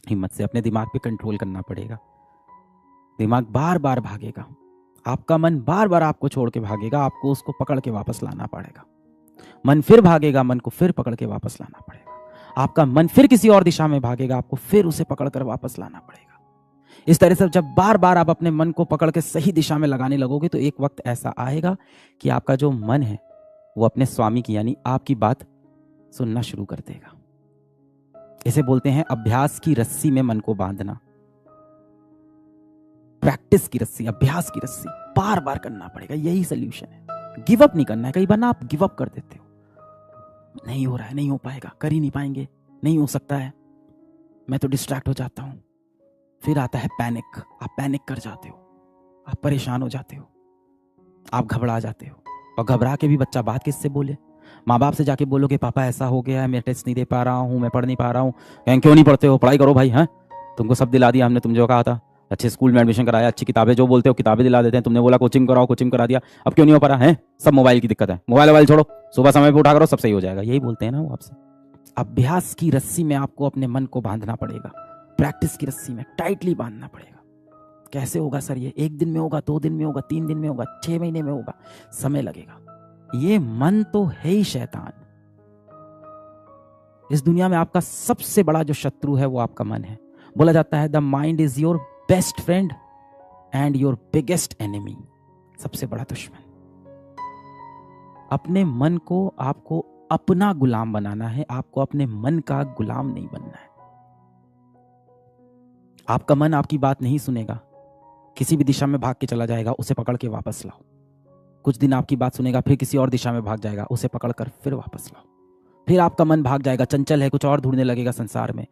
हिम्मत से अपने दिमाग पे कंट्रोल करना पड़ेगा। दिमाग बार बार भागेगा, आपका मन बार बार आपको छोड़ के भागेगा, आपको उसको पकड़ के वापस लाना पड़ेगा। मन फिर भागेगा, मन को फिर पकड़ के वापस लाना पड़ेगा। आपका मन फिर किसी और दिशा में भागेगा, आपको फिर उसे पकड़ कर वापस लाना पड़ेगा। इस तरह से जब बार बार आप अपने मन को पकड़ के सही दिशा में लगाने लगोगे तो एक वक्त ऐसा आएगा कि आपका जो मन है वो अपने स्वामी की यानी आपकी बात सुनना शुरू कर देगा। इसे बोलते हैं अभ्यास की रस्सी में मन को बांधना। प्रैक्टिस की रस्सी, अभ्यास की रस्सी बार बार करना पड़ेगा, यही सोल्यूशन है। गिव अप नहीं करना है। कई बार ना आप गिव अप कर देते हो, नहीं हो रहा है, नहीं हो पाएगा, कर ही नहीं पाएंगे, नहीं हो सकता है, मैं तो डिस्ट्रैक्ट हो जाता हूं। फिर आता है पैनिक, आप पैनिक कर जाते हो, आप परेशान हो जाते हो, आप घबरा जाते हो। और घबरा के भी बच्चा बात किससे बोले? माँ बाप से जाके बोलोगे पापा ऐसा हो गया है, मैं टेस्ट नहीं दे पा रहा हूँ, मैं पढ़ नहीं पा रहा हूँ। कहें क्यों नहीं पढ़ते हो, पढ़ाई करो भाई। हैं, तुमको सब दिला दिया हमने, तुम जो कहा था, अच्छे स्कूल में एडमिशन कराया, अच्छी किताबें जो बोलते हो किताबें दिला देते हैं, तुमने बोला कोचिंग कराओ, कोचिंग करा दिया, अब क्यों नहीं हो पा रहा है? सब मोबाइल की दिक्कत है, मोबाइल छोड़ो, सुबह समय पे उठा करो, सब सही हो जाएगा। यही बोलते हैं ना वो आपसे। अभ्यास की रस्सी में आपको अपने मन को बांधना पड़ेगा, प्रैक्टिस की रस्सी में टाइटली बांधना पड़ेगा। कैसे होगा सर ये? 1 दिन में होगा, 2 दिन में होगा, 3 दिन में होगा, 6 महीने में होगा, समय लगेगा। ये मन तो है ही शैतान। इस दुनिया में आपका सबसे बड़ा जो शत्रु है वो आपका मन है। बोला जाता है the mind is your best friend and your biggest enemy. सबसे बड़ा दुश्मन। अपने मन को आपको अपना गुलाम बनाना है, आपको अपने मन का गुलाम नहीं बनना है। आपका मन आपकी बात नहीं सुनेगा, किसी भी दिशा में भाग के चला जाएगा, उसे पकड़ के वापस लाओ। कुछ दिन आपकी बात सुनेगा, फिर किसी और दिशा में भाग जाएगा, उसे पकड़कर फिर वापस लाओ। फिर आपका मन भाग जाएगा, चंचल है, कुछ और ढूंढने लगेगा संसार में।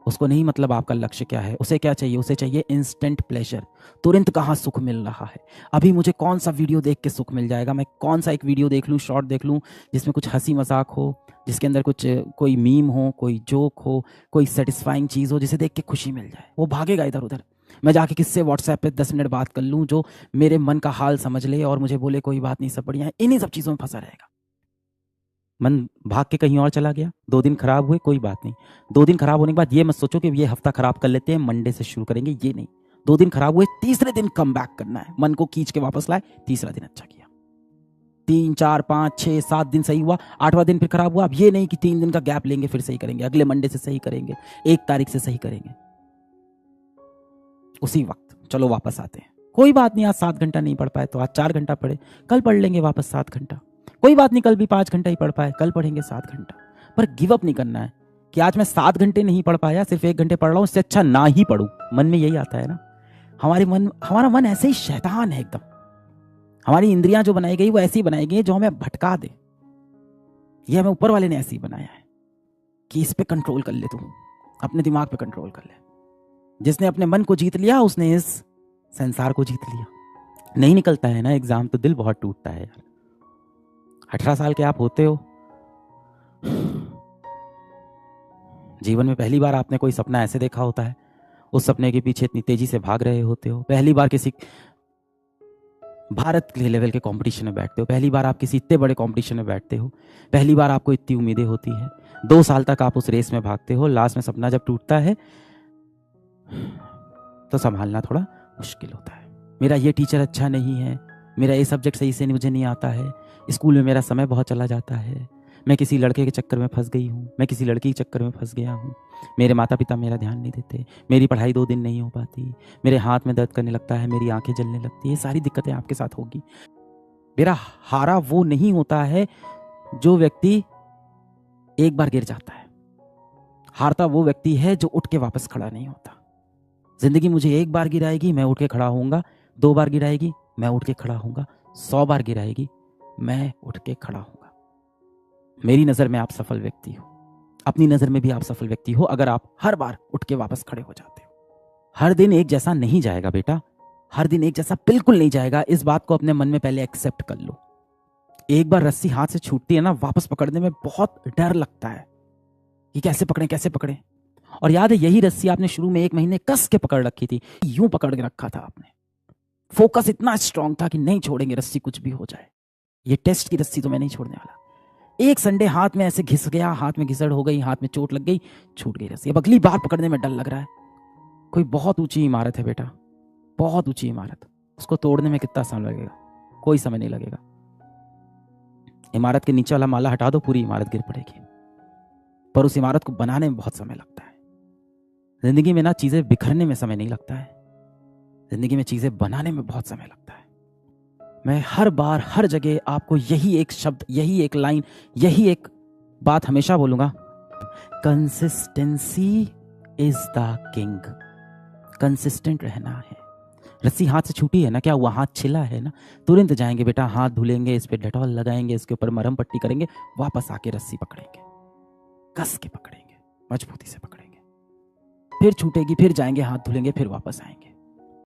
उसको नहीं मतलब आपका लक्ष्य क्या है, उसे क्या चाहिए? उसे चाहिए इंस्टेंट प्लेजर। तुरंत कहाँ सुख मिल रहा है, अभी मुझे कौन सा वीडियो देख के सुख मिल जाएगा, मैं कौन सा एक वीडियो देख लूँ, शॉर्ट देख लूँ जिसमें कुछ हंसी मजाक हो, जिसके अंदर कुछ कोई मीम हो, कोई जोक हो, कोई सेटिस्फाइंग चीज़ हो जिसे देख के खुशी मिल जाए। वो भागेगा इधर उधर। मैं जाके किससे व्हाट्सएप पे 10 मिनट बात कर लूँ जो मेरे मन का हाल समझ ले और मुझे बोले कोई बात नहीं, सब बढ़िया है। इन्हीं सब चीज़ों में फंसा रहेगा। मन भाग के कहीं और चला गया, 2 दिन खराब हुए, कोई बात नहीं। 2 दिन खराब होने के बाद ये मत सोचो कि ये हफ्ता खराब कर लेते हैं, मंडे से शुरू करेंगे, ये नहीं। 2 दिन खराब हुए, तीसरे दिन कम बैक करना है, मन को खींच के वापस लाए, तीसरा दिन अच्छा किया। 3, 4, 5, 6, 7 दिन सही हुआ, 8वां दिन फिर खराब हुआ। अब ये नहीं कि 3 दिन का गैप लेंगे फिर सही करेंगे, अगले मंडे से सही करेंगे, 1 तारीख से सही करेंगे। उसी वक्त चलो वापस आते हैं। कोई बात नहीं, आज 7 घंटा नहीं पढ़ पाए तो आज 4 घंटा पढ़े, कल पढ़ लेंगे वापस 7 घंटा। कोई बात नहीं, कल भी 5 घंटा ही पढ़ पाए, कल पढ़ेंगे 7 घंटा। पर गिव अप नहीं करना है कि आज मैं 7 घंटे नहीं पढ़ पाया, सिर्फ 1 घंटे पढ़ रहा हूं, इससे अच्छा ना ही पढ़ूं। मन में यही आता है ना। हमारा मन ऐसे ही शैतान है एकदम। हमारी इंद्रियां जो बनाई गई वो ऐसी बनाई गई जो हमें भटका दे। ये हमें ऊपर वाले ने ऐसे ही बनाया है कि इस पे कंट्रोल कर ले, तू अपने दिमाग पे कंट्रोल कर ले। जिसने अपने मन को जीत लिया उसने इस संसार को जीत लिया। नहीं निकलता है ना एग्जाम तो दिल बहुत टूटता है यार। 18 साल के आप होते हो, जीवन में पहली बार आपने कोई सपना ऐसे देखा होता है, उस सपने के पीछे इतनी तेजी से भाग रहे होते हो। पहली बार किसी भारत के लेवल के कंपटीशन में बैठते हो, पहली बार आप किसी इतने बड़े कंपटीशन में बैठते हो, पहली बार आपको इतनी उम्मीदें होती है। 2 साल तक आप उस रेस में भागते हो, लास्ट में सपना जब टूटता है तो संभालना थोड़ा मुश्किल होता है। मेरा ये टीचर अच्छा नहीं है, मेरा ये सब्जेक्ट सही से मुझे नहीं आता है, स्कूल में मेरा समय बहुत चला जाता है, मैं किसी लड़के के चक्कर में फंस गई हूँ, मैं किसी लड़की के चक्कर में फंस गया हूँ, मेरे माता पिता मेरा ध्यान नहीं देते, मेरी पढ़ाई 2 दिन नहीं हो पाती, मेरे हाथ में दर्द करने लगता है, मेरी आंखें जलने लगती है। ये सारी दिक्कतें आपके साथ होगी। मेरा हारा वो नहीं होता है जो व्यक्ति एक बार गिर जाता है, हारता वो व्यक्ति है जो उठ के वापस खड़ा नहीं होता। जिंदगी मुझे 1 बार गिराएगी, मैं उठ के खड़ा होऊंगा, 2 बार गिराएगी, मैं उठ के खड़ा होऊंगा, 100 बार गिराएगी, मैं उठ के खड़ा होऊंगा। मेरी नजर में आप सफल व्यक्ति हो, अपनी नजर में भी आप सफल व्यक्ति हो अगर आप हर बार उठ के वापस खड़े हो जाते हो। हर दिन एक जैसा नहीं जाएगा बेटा, हर दिन एक जैसा बिल्कुल नहीं जाएगा। इस बात को अपने मन में पहले एक्सेप्ट कर लो। एक बार रस्सी हाथ से छूटती है ना, वापस पकड़ने में बहुत डर लगता है कि कैसे पकड़े। और याद है यही रस्सी आपने शुरू में 1 महीने कस के पकड़ रखी थी, यूं पकड़ के रखा था आपने। फोकस इतना स्ट्रांग था कि नहीं छोड़ेंगे रस्सी, कुछ भी हो जाए। ये टेस्ट की रस्सी तो मैं नहीं छोड़ने वाला। एक संडे हाथ में ऐसे घिस गया, हाथ में घिसड़ हो गई, हाथ में चोट लग गई, छूट गई रस्सी। अब अगली बार पकड़ने में डर लग रहा है। कोई बहुत ऊंची इमारत है बेटा, बहुत ऊंची इमारत, उसको तोड़ने में कितना समय लगेगा? कोई समय नहीं लगेगा। इमारत के नीचे वाला माला हटा दो, पूरी इमारत गिर पड़ेगी। पर उस इमारत को बनाने में बहुत समय लगता है। जिंदगी में ना चीजें बिखरने में समय नहीं लगता है, जिंदगी में चीजें बनाने में बहुत समय लगता है। मैं हर बार हर जगह आपको यही एक शब्द, यही एक लाइन, यही एक बात हमेशा बोलूंगा, consistency is the king. Consistent रहना है। रस्सी हाथ से छूटी है ना, क्या हुआ? हाथ छिला है ना, तुरंत जाएंगे बेटा, हाथ धुलेंगे, इस पे डेटॉल लगाएंगे, इसके ऊपर मरहम पट्टी करेंगे, वापस आके रस्सी पकड़ेंगे, कस के पकड़ेंगे, मजबूती से पकड़ेंगे। फिर छूटेगी, फिर जाएंगे, हाथ धुलेंगे, फिर वापस आएंगे।